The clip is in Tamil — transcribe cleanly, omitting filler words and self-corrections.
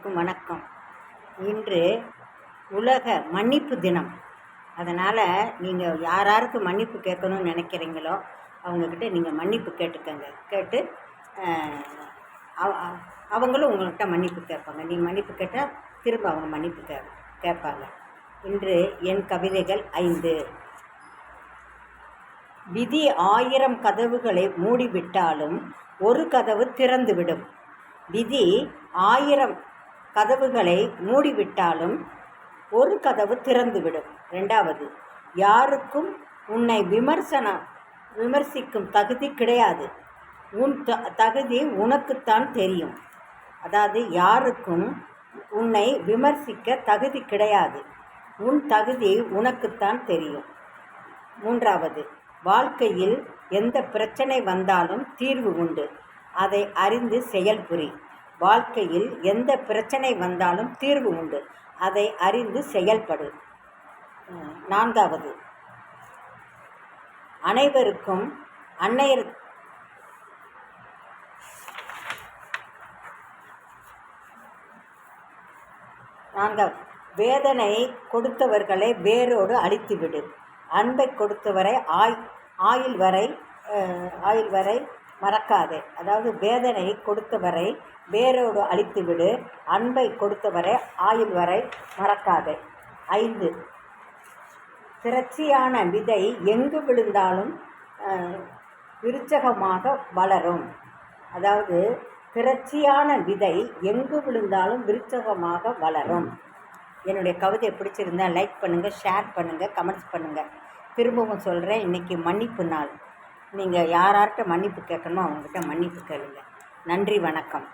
அனைவருக்கும் வணக்கம். இன்று உலக மன்னிப்பு தினம். அதனால் நீங்கள் யாராருக்கு மன்னிப்பு கேட்கணும்னு நினைக்கிறீங்களோ அவங்கக்கிட்ட நீங்கள் மன்னிப்பு கேட்டுக்கங்க. கேட்டு அவங்களும் உங்கள்கிட்ட மன்னிப்பு கேட்பாங்க. நீங்கள் மன்னிப்பு கேட்டால் திரும்ப அவங்க மன்னிப்பு கேட்பாங்க. இன்று என் கவிதைகள் 5. விதி 1000 கதவுகளை மூடிவிட்டாலும் ஒரு கதவு திறந்துவிடும். விதி 1000 கதவுகளை மூடிவிட்டாலும் ஒரு கதவு திறந்துவிடும். 2வது, யாருக்கும் உன்னை விமர்சிக்கும் தகுதி கிடையாது. உன் தகுதி உனக்குத்தான் தெரியும். அதாவது யாருக்கும் உன்னை விமர்சிக்க தகுதி கிடையாது. உன் தகுதி உனக்குத்தான் தெரியும். 3வது, வாழ்க்கையில் எந்த பிரச்சனை வந்தாலும் தீர்வு உண்டு. அதை அறிந்து செயல்புரி. வாழ்க்கையில் எந்த பிரச்சனை வந்தாலும் தீர்வு உண்டு. அதை அறிந்து செயல்படு. 4வது, அனைவருக்கும் அன்னையர் வேதனை கொடுத்தவர்களை வேரோடு அழித்துவிடு. அன்பை கொடுத்தவரை ஆயுள் வரை மறக்காதே. அதாவது வேதனை கொடுத்தவரை வேரோடு அழித்துவிடு. அன்பை கொடுத்தவரை ஆயுள் வரை மறக்காதே. 5, திரட்சியான விதை எங்கு விழுந்தாலும் விருட்சகமாக வளரும். அதாவது திரட்சியான விதை எங்கு விழுந்தாலும் விருட்சகமாக வளரும். என்னுடைய கவிதை பிடிச்சிருந்தால் லைக் பண்ணுங்கள், ஷேர் பண்ணுங்கள், கமெண்ட்ஸ் பண்ணுங்கள். திரும்பவும் சொல்கிறேன், இன்றைக்கி மன்னிப்பு நாள். நீங்கள் யார்கிட்ட மன்னிப்பு கேட்கணுமோ அவங்ககிட்ட மன்னிப்பு கேளுங்க. நன்றி, வணக்கம்.